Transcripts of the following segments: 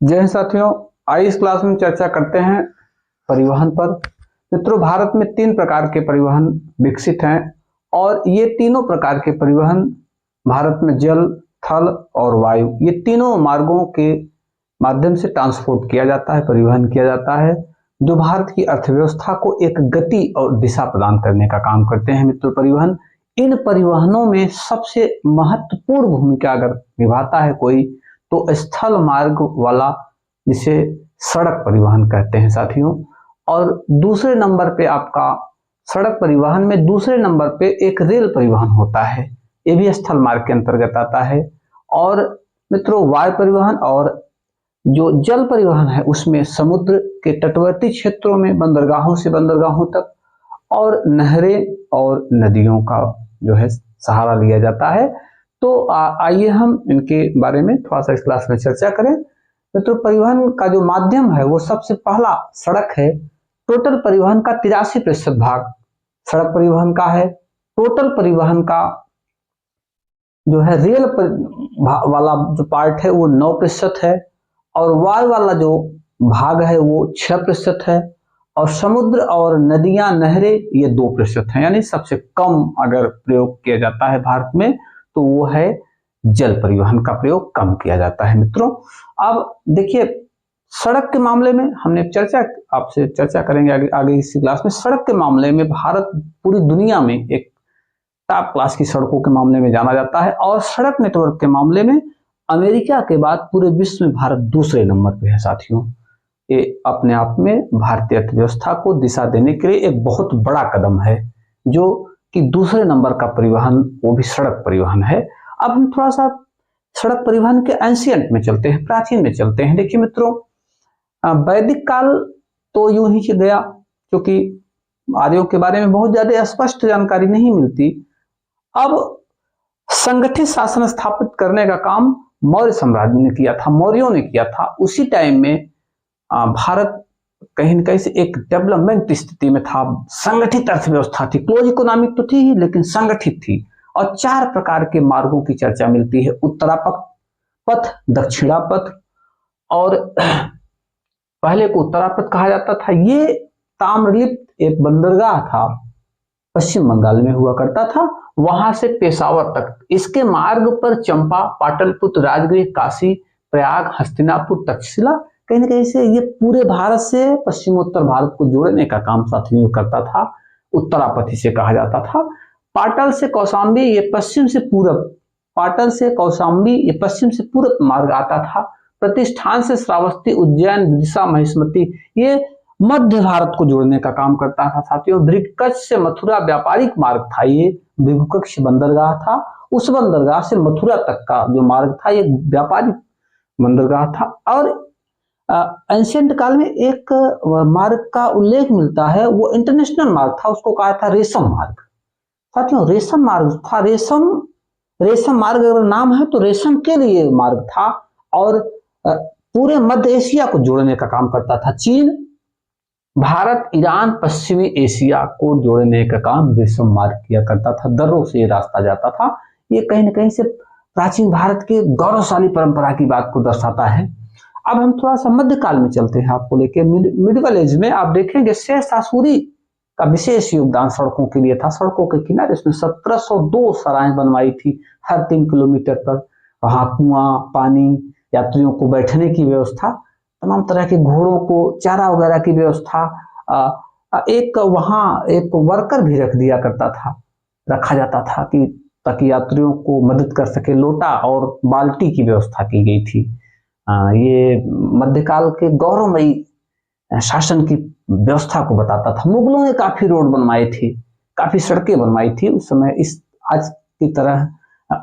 जय हिंद साथियों, आइए इस क्लास में चर्चा करते हैं परिवहन पर। मित्रों, भारत में 3 प्रकार के परिवहन विकसित हैं और ये तीनों प्रकार के परिवहन भारत में जल, थल और वायु, ये तीनों मार्गों के माध्यम से ट्रांसपोर्ट किया जाता है, परिवहन किया जाता है, जो भारत की अर्थव्यवस्था को एक गति और दिशा प्रदान करने का काम करते हैं। मित्रों, परिवहन, इन परिवहनों में सबसे महत्वपूर्ण भूमिका अगर निभाता है कोई, तो स्थल मार्ग वाला, जिसे सड़क परिवहन कहते हैं साथियों। और दूसरे नंबर पे आपका सड़क परिवहन में दूसरे नंबर पे एक रेल परिवहन होता है, ये भी स्थल मार्ग के अंतर्गत आता है। और मित्रों, वायु परिवहन और जो जल परिवहन है उसमें समुद्र के तटवर्ती क्षेत्रों में बंदरगाहों से बंदरगाहों तक और नहरें और नदियों का जो है सहारा लिया जाता है। तो आइए हम इनके बारे में थोड़ा सा इस क्लास में चर्चा करें। तो परिवहन का जो माध्यम है वो सबसे पहला सड़क है। टोटल परिवहन का 83% भाग सड़क परिवहन का है। टोटल परिवहन का जो है रेल वाला जो पार्ट है वो 9% है और वायु वाला जो भाग है वो 6% है और समुद्र और नदियां, नहरें ये 2% है। यानी सबसे कम अगर प्रयोग किया जाता है भारत में तो वो है जल परिवहन का प्रयोग कम किया जाता है। मित्रों, अब देखिए, सड़क के मामले में हमने आपसे चर्चा करेंगे आगे इसी क्लास में। सड़क के मामले में भारत पूरी दुनिया में एक टॉप क्लास की सड़कों के मामले में जाना जाता है और सड़क नेटवर्क के मामले में अमेरिका के बाद पूरे विश्व में भारत दूसरे नंबर पे है साथियों। ये अपने आप में भारतीय अर्थव्यवस्था को दिशा देने के लिए एक बहुत बड़ा कदम है, जो कि दूसरे नंबर का परिवहन वो भी सड़क परिवहन है। अब हम थोड़ा सा सड़क परिवहन के एंशिएंट में चलते हैं, प्राचीन में चलते हैं। देखिए मित्रों, वैदिक काल तो यूं ही गया, क्योंकि आर्यों के बारे में बहुत ज्यादा स्पष्ट जानकारी नहीं मिलती। अब संगठित शासन स्थापित करने का काम मौर्य साम्राज्य ने किया था, मौर्यों ने किया था। उसी टाइम में भारत कहीं न कहीं से एक डेवलपमेंट स्थिति में था, संगठित अर्थव्यवस्था थी, क्लोज इकोनॉमिक तो थी ही लेकिन संगठित थी। और 4 प्रकार के मार्गों की चर्चा मिलती है, उत्तरापथ पथ, दक्षिणापथ, और पहले को उत्तरापथ कहा जाता था। ये ताम्रलिप्त एक बंदरगाह था, पश्चिम बंगाल में हुआ करता था, वहां से पेशावर तक। इसके मार्ग पर चंपा, पाटलिपुत्र, राजगृह, काशी, प्रयाग, हस्तिनापुर, तक्षशिला, कहीं ना कहीं से ये पूरे भारत से पश्चिमोत्तर भारत को जोड़ने का काम साथियों करता था। उत्तरापथ इसे कहा जाता था। पाटल से कौशाम्बी ये पश्चिम से पूरब, पाटल से कौशाम्बी ये पश्चिम से पूरब मार्ग आता था। प्रतिष्ठान से श्रावस्ती, उज्जैन, विदिशा, महिष्मती ये मध्य भारत को जोड़ने का काम करता था साथियों। भृगुकच्छ से मथुरा व्यापारिक मार्ग था, ये भृगुकच्छ बंदरगाह था। उस बंदरगाह से मथुरा तक का जो मार्ग था ये व्यापारिक बंदरगाह था। और एंशिएंट काल में एक मार्ग का उल्लेख मिलता है, वो इंटरनेशनल मार्ग था, उसको कहा था रेशम मार्ग। साथियों, रेशम मार्ग था, रेशम मार्ग अगर नाम है तो रेशम के लिए मार्ग था और पूरे मध्य एशिया को जोड़ने का काम करता था। चीन, भारत, ईरान, पश्चिमी एशिया को जोड़ने का काम रेशम मार्ग किया करता था। दर्रों से ये रास्ता जाता था। ये कहीं ना कहीं से प्राचीन भारत के गौरवशाली परंपरा की बात को दर्शाता है। अब हम थोड़ा सा मध्यकाल में चलते हैं, आपको लेके मिडिवल एज में आप देखेंगे शेषासुरी का विशेष योगदान सड़कों के लिए था। सड़कों के किनारे उसने 1702 सराहें बनवाई थी, हर 3 किलोमीटर पर। वहां कुआं, पानी, यात्रियों को बैठने की व्यवस्था, तमाम तरह के घोड़ों को चारा वगैरह की व्यवस्था। एक वहां एक वर्कर भी रखा जाता था कि ताकि यात्रियों को मदद कर सके। लोटा और बाल्टी की व्यवस्था की गई थी। ये मध्यकाल के गौरवमयी शासन की व्यवस्था को बताता था। मुगलों ने काफी रोड बनवाए थे, काफी सड़कें बनवाई थी। उस समय इस आज की तरह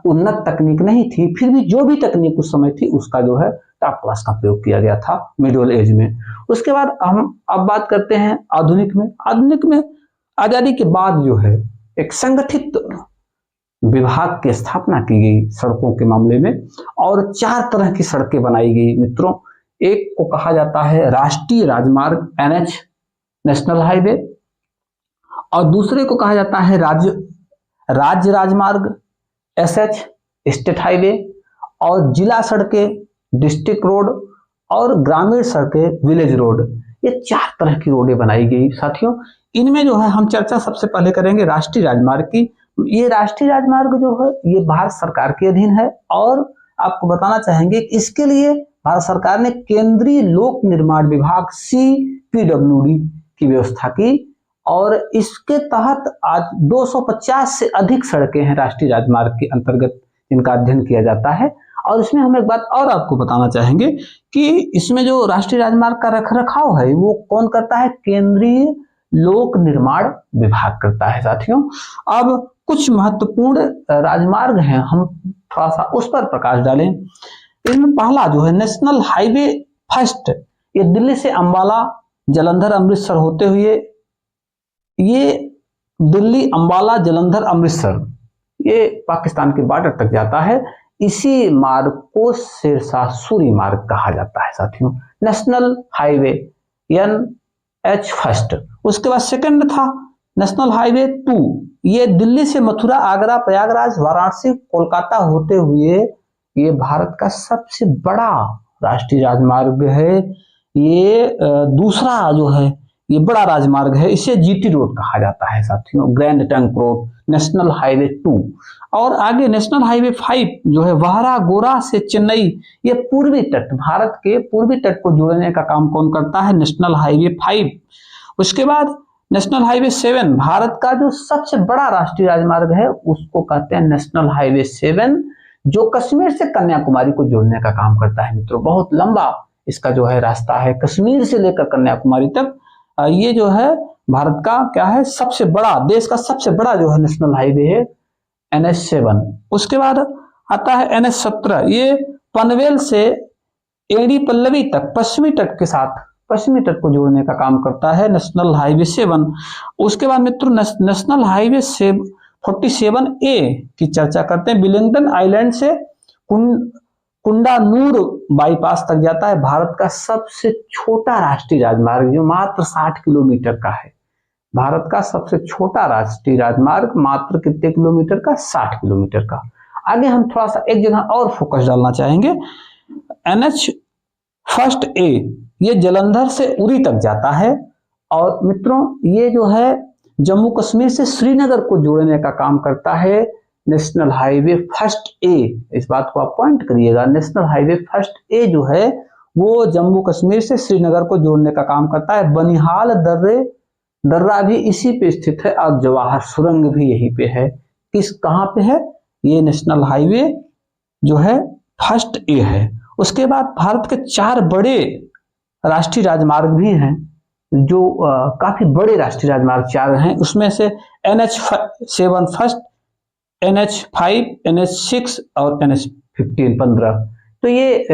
उन्नत तकनीक नहीं थी, फिर भी जो भी तकनीक उस समय थी उसका जो है टॉप क्लास का प्रयोग किया गया था मिडिवल एज में। उसके बाद हम अब बात करते हैं आधुनिक में। आधुनिक में आजादी के बाद जो है एक संगठित विभाग की स्थापना की गई सड़कों के मामले में और 4 तरह की सड़कें बनाई गई मित्रों। एक को कहा जाता है राष्ट्रीय राजमार्ग, NH, नेशनल हाईवे, और दूसरे को कहा जाता है राज्य राजमार्ग, SH, स्टेट हाईवे, और जिला सड़कें, डिस्ट्रिक्ट रोड, और ग्रामीण सड़कें विलेज रोड, ये 4 तरह की रोडें बनाई गई साथियों। इनमें जो है हम चर्चा सबसे पहले करेंगे राष्ट्रीय राजमार्ग की। ये राष्ट्रीय राजमार्ग जो है ये भारत सरकार के अधीन है और आपको बताना चाहेंगे इसके लिए भारत सरकार ने केंद्रीय लोक निर्माण विभाग CPWD की व्यवस्था की और इसके तहत आज 250 से अधिक सड़कें हैं राष्ट्रीय राजमार्ग के अंतर्गत जिनका अध्ययन किया जाता है। और इसमें हम एक बात और आपको बताना चाहेंगे कि इसमें जो राष्ट्रीय राजमार्ग का रखरखाव है वो कौन करता है, केंद्रीय लोक निर्माण विभाग करता है साथियों। अब कुछ महत्वपूर्ण राजमार्ग हैं, हम थोड़ा सा उस पर प्रकाश डालें। इसमें पहला जो है नेशनल हाईवे फर्स्ट, ये दिल्ली से अंबाला जालंधर अमृतसर होते हुए, ये दिल्ली अंबाला जालंधर अमृतसर ये पाकिस्तान के बॉर्डर तक जाता है। इसी मार्ग को सिरसा सूरी मार्ग कहा जाता है साथियों, नेशनल हाईवे NH फर्स्ट। उसके बाद सेकंड था नेशनल हाईवे 2, ये दिल्ली से मथुरा, आगरा, प्रयागराज, वाराणसी, कोलकाता होते हुए ये भारत का सबसे बड़ा राष्ट्रीय राजमार्ग है। ये दूसरा जो है ये बड़ा राजमार्ग है, इसे GT रोड कहा जाता है साथियों, grand trunk road, national highway 2। और आगे नेशनल हाईवे 5 जो है वाहरा गोरा से चेन्नई, ये पूर्वी तट, भारत के पूर्वी तट को जोड़ने का काम कौन करता है, नेशनल हाईवे 5। उसके बाद नेशनल हाईवे 7, भारत का जो सबसे बड़ा राष्ट्रीय राजमार्ग है उसको कहते हैं नेशनल हाईवे 7, जो कश्मीर से कन्याकुमारी को जोड़ने का काम करता है मित्रों। बहुत लंबा इसका जो है रास्ता है, कश्मीर से लेकर कन्याकुमारी तक। ये जो है भारत का क्या है, सबसे बड़ा, देश का सबसे बड़ा जो है नेशनल हाईवे है NH7। उसके बाद आता है NH17, ये पनवेल से एड़ी पल्लवी तक पश्चिमी तट के साथ पश्चिमी तट को जोड़ने का काम करता है, नेशनल हाईवे 7। उसके बाद मित्रों नेशनल हाईवे 47A की चर्चा करते हैं, विलिंगडन आइलैंड से कुंडानूर बाईपास तक जाता है, भारत का सबसे छोटा राष्ट्रीय राजमार्ग जो मात्र 60 किलोमीटर का है। भारत का सबसे छोटा राष्ट्रीय राजमार्ग मात्र कितने किलोमीटर का, 60 किलोमीटर का। आगे हम थोड़ा सा एक जगह और फोकस डालना चाहेंगे, NH फर्स्ट A, ये जलंधर से उरी तक जाता है और मित्रों ये जो है जम्मू कश्मीर से श्रीनगर को जोड़ने का काम करता है, नेशनल हाईवे फर्स्ट A। इस बात को आप पॉइंट करिएगा, नेशनल हाईवे फर्स्ट A जो है वो जम्मू कश्मीर से श्रीनगर को जोड़ने का काम करता है। बनिहाल दर्रा भी इसी पे स्थित है और जवाहर सुरंग भी यहीं पे है। कहाँ पे है, ये नेशनल हाईवे जो है फर्स्ट A है। उसके बाद भारत के 4 बड़े राष्ट्रीय राजमार्ग भी हैं, जो काफी बड़े राष्ट्रीय राजमार्ग 4 हैं, उसमें से NH7 फर्स्ट, NH5, NH6 और NH15 15। तो ये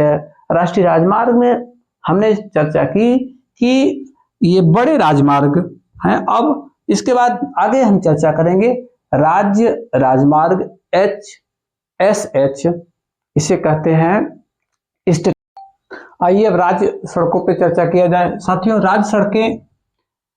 राष्ट्रीय राजमार्ग में हमने चर्चा की कि ये बड़े राजमार्ग हैं। अब इसके बाद आगे हम चर्चा करेंगे राज्य राजमार्ग HSH, इसे कहते हैं स्टेट। आइए अब राज्य सड़कों पे चर्चा किया जाए साथियों।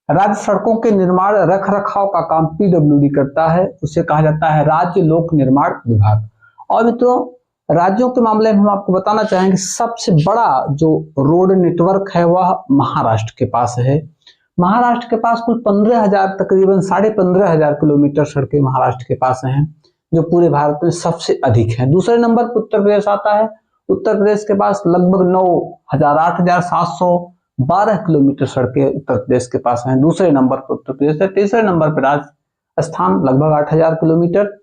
राज्य सड़कों के निर्माण रख रखाव का काम PWD करता है, उसे कहा जाता है राज्य लोक निर्माण विभाग। और मित्रों राज्यों के मामले में हम आपको बताना चाहेंगे सबसे बड़ा जो रोड नेटवर्क है वह महाराष्ट्र के पास है। महाराष्ट्र के पास कुल 15,000 तकरीबन 15,500 किलोमीटर सड़कें महाराष्ट्र के पास हैं, जो पूरे भारत में सबसे अधिक है। दूसरे नंबर पर उत्तर प्रदेश आता है। उत्तर प्रदेश के पास लगभग 8,712 किलोमीटर सड़कें उत्तर प्रदेश के पास हैं, दूसरे नंबर पर उत्तर प्रदेश है। तीसरे नंबर पर राजस्थान लगभग 8,000 किलोमीटर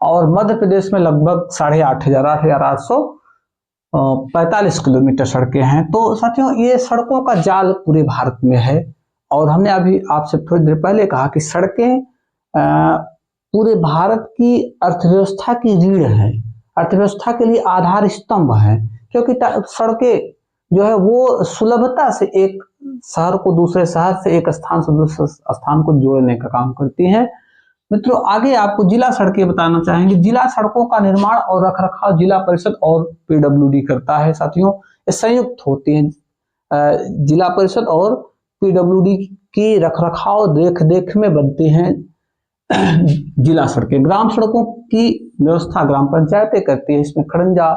और मध्य प्रदेश में लगभग 8,545 किलोमीटर सड़कें हैं। तो साथियों ये सड़कों का जाल पूरे भारत में है और हमने अभी आपसे थोड़ी देर पहले कहा कि सड़कें पूरे भारत की अर्थव्यवस्था की रीढ़ है, अर्थव्यवस्था के लिए आधार स्तंभ है, क्योंकि सड़कें जो है वो सुलभता से एक शहर को दूसरे शहर से, एक स्थान से दूसरे स्थान को जोड़ने का काम करती हैं। मित्रों आगे आपको जिला सड़कें बताना चाहेंगे। जिला सड़कों का निर्माण और रखरखाव जिला परिषद और PWD करता है साथियों, ये संयुक्त होती हैं। जिला परिषद और PWD की रखरखाव देख देख में बनती हैं जिला सड़कें। ग्राम सड़कों की व्यवस्था ग्राम पंचायतें करती है, इसमें खड़ंजा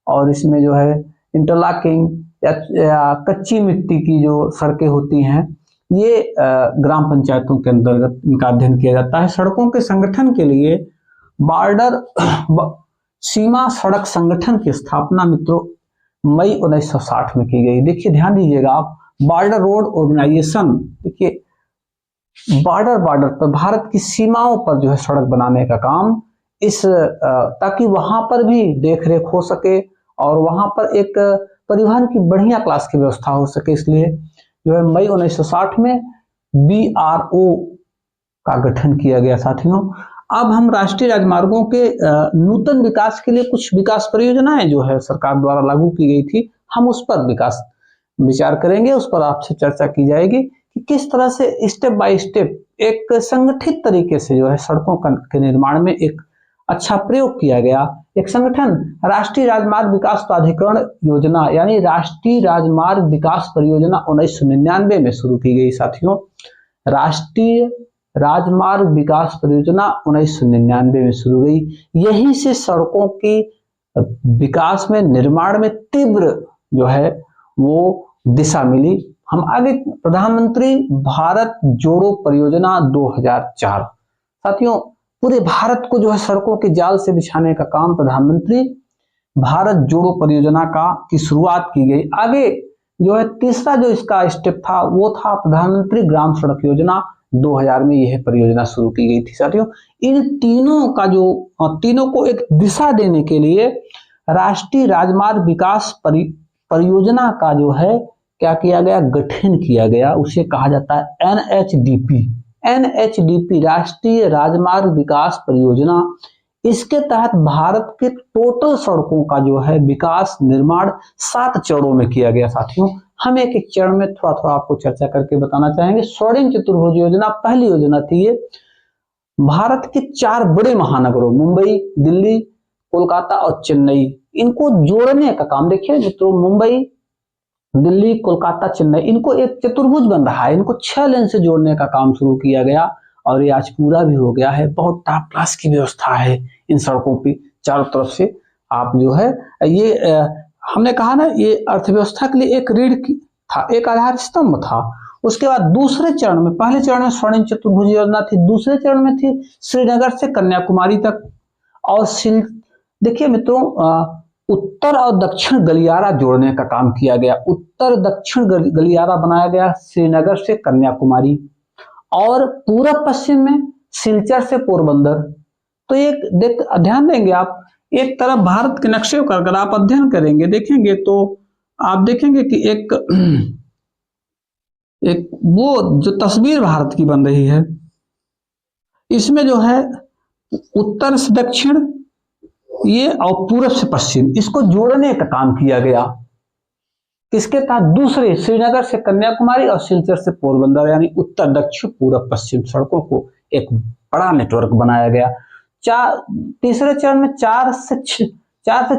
और इसमें जो है इंटरलॉकिंग, या कच्ची मिट्टी की जो सड़कें होती हैं, ये ग्राम पंचायतों के अंतर्गत इनका अध्ययन किया जाता है। सड़कों के संगठन के लिए बॉर्डर सीमा सड़क संगठन की स्थापना मित्रों मई 1960 में की गई। देखिए ध्यान दीजिएगा आप, बॉर्डर रोड ऑर्गेनाइजेशन, देखिए बॉर्डर पर भारत की सीमाओं पर जो है सड़क बनाने का काम, इस ताकि वहां पर भी देख रेख हो सके और वहां पर एक परिवहन की बढ़िया क्लास की व्यवस्था हो सके, इसलिए जो है मई 1960 में BRO का गठन किया गया। साथियों, अब हम राष्ट्रीय राजमार्गों के नूतन विकास के लिए कुछ विकास परियोजनाएं जो है सरकार द्वारा लागू की गई थी, हम उस पर विचार करेंगे, उस पर आपसे चर्चा की जाएगी कि किस तरह से स्टेप बाय स्टेप एक संगठित तरीके से जो है सड़कों के निर्माण में एक अच्छा प्रयोग किया गया। एक संगठन राष्ट्रीय राजमार्ग विकास प्राधिकरण योजना यानी राष्ट्रीय राजमार्ग विकास परियोजना 1999 में शुरू की गई। साथियों, राष्ट्रीय राजमार्ग विकास परियोजना 1999 में शुरू हुई। यहीं से सड़कों की विकास में, निर्माण में तीव्र जो है वो दिशा मिली। हम आगे प्रधानमंत्री भारत जोड़ो परियोजना 2004। साथियों, पूरे भारत को जो है सड़कों के जाल से बिछाने का काम प्रधानमंत्री भारत जोड़ो परियोजना की शुरुआत की गई। आगे जो है तीसरा जो इसका स्टेप था वो था प्रधानमंत्री ग्राम सड़क योजना। 2000 में यह परियोजना शुरू की गई थी। साथियों, इन तीनों को एक दिशा देने के लिए राष्ट्रीय राजमार्ग विकास परियोजना का जो है क्या किया गया, गठन किया गया। उसे कहा जाता है NHDP, राष्ट्रीय राजमार्ग विकास परियोजना। इसके तहत भारत के टोटल सड़कों का जो है विकास निर्माण 7 चरणों में किया गया। साथियों, हम एक एक चरण में थोड़ा थोड़ा आपको चर्चा करके बताना चाहेंगे। स्वर्णिम चतुर्भुज योजना पहली योजना थी। ये भारत के 4 बड़े महानगरों मुंबई, दिल्ली, कोलकाता और चेन्नई, इनको जोड़ने का काम, देखिए मित्रों, मुंबई, दिल्ली, कोलकाता, चेन्नई, इनको एक चतुर्भुज बन रहा है। इनको 6 लेन से जोड़ने का काम शुरू किया गया और ये आज पूरा भी हो गया है। बहुत टॉप क्लास की व्यवस्था है इन सड़कों की चारों तरफ से। आप जो है ये हमने कहा ना, ये अर्थव्यवस्था के लिए एक रीढ़ था, एक आधार स्तंभ था। उसके बाद दूसरे चरण में, पहले चरण में स्वर्णिम चतुर्भुज योजना थी, दूसरे चरण में थी श्रीनगर से कन्याकुमारी तक। और देखिए मित्रों, उत्तर और दक्षिण गलियारा जोड़ने का काम किया गया। उत्तर दक्षिण गलियारा बनाया गया श्रीनगर से कन्याकुमारी, और पूर्व पश्चिम में सिलचर से पोरबंदर। तो एक ध्यान देंगे आप, एक तरफ भारत के नक्शे का अगर आप अध्ययन करेंगे, देखेंगे तो आप देखेंगे कि एक वो जो तस्वीर भारत की बन रही है, इसमें जो है उत्तर से दक्षिण ये और पूर्व से पश्चिम, इसको जोड़ने का काम किया गया। किसके तहत? दूसरे श्रीनगर से कन्याकुमारी और सिलचर से पोरबंदर, यानी उत्तर दक्षिण पूर्व पश्चिम सड़कों को एक बड़ा नेटवर्क बनाया गया। तीसरे चरण में 4 से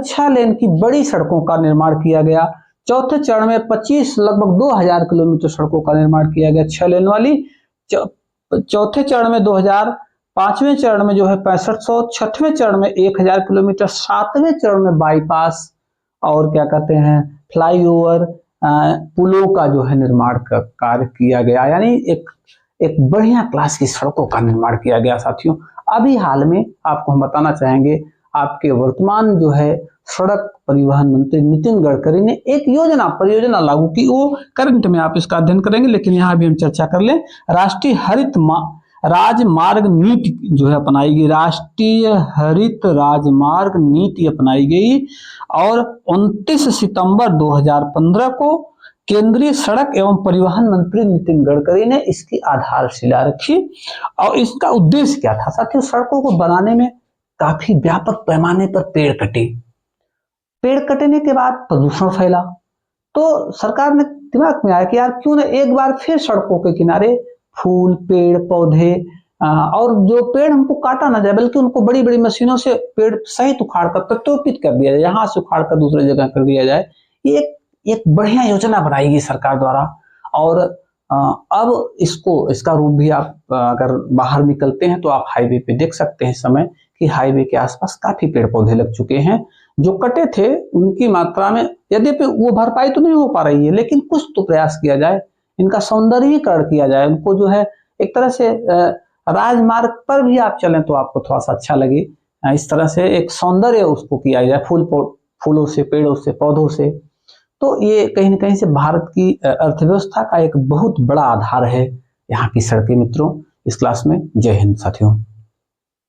6 लेन की बड़ी सड़कों का निर्माण किया गया। चौथे चरण में 25 लगभग 2000 किलोमीटर सड़कों का निर्माण किया गया, 6 लेन वाली। चौथे चरण में 2000, 5वें चरण में जो है 6500, 6वें चरण में 1000 किलोमीटर, 7वें चरण में बाईपास और क्या कहते हैं फ्लाईओवर, पुलों का जो है निर्माण का कार्य किया गया। यानी एक बढ़िया क्लास की सड़कों का निर्माण किया गया। साथियों, अभी हाल में आपको हम बताना चाहेंगे, आपके वर्तमान जो है सड़क परिवहन मंत्री नितिन गडकरी ने एक परियोजना लागू की। वो करंट में आप इसका अध्ययन करेंगे, लेकिन यहाँ भी हम चर्चा कर लें। राष्ट्रीय हरित राजमार्ग नीति जो है अपनाई गई, राष्ट्रीय हरित राजमार्ग नीति अपनाई गई, और 29 सितंबर 2015 को केंद्रीय सड़क एवं परिवहन मंत्री नितिन गडकरी ने इसकी आधारशिला रखी। और इसका उद्देश्य क्या था? साथियों, सड़कों को बनाने में काफी व्यापक पैमाने पर पेड़ कटे। पेड़ कटने के बाद प्रदूषण फैला, तो सरकार ने दिमाग में आया कि यार क्यों ना एक बार फिर सड़कों के किनारे फूल, पेड़, पौधे, और जो पेड़ हमको काटा ना जाए, बल्कि उनको बड़ी बड़ी मशीनों से पेड़ सहित उखाड़ कर प्रत्योपित कर दिया जाए, यहाँ से उखाड़ कर दूसरी जगह कर दिया जाए। ये एक बढ़िया योजना बनाई गई सरकार द्वारा। और अब इसका रूप भी आप अगर बाहर निकलते हैं तो आप हाईवे पे देख सकते हैं इस समय कि हाईवे के आसपास काफी पेड़ पौधे लग चुके हैं, जो कटे थे उनकी मात्रा में, यद्यपि वो भरपाई तो नहीं हो पा रही है, लेकिन कुछ तो प्रयास किया जाए, इनका सौंदर्यीकरण किया जाए, उनको जो है एक तरह से राजमार्ग पर भी आप चलें तो आपको थोड़ा सा अच्छा लगे, इस तरह से एक सौंदर्य उसको किया जाए, फूलों से, पेड़ों से, पौधों से। तो ये कहीं ना कहीं से भारत की अर्थव्यवस्था का एक बहुत बड़ा आधार है यहाँ की सड़कें मित्रों। इस क्लास में जय हिंद साथियों।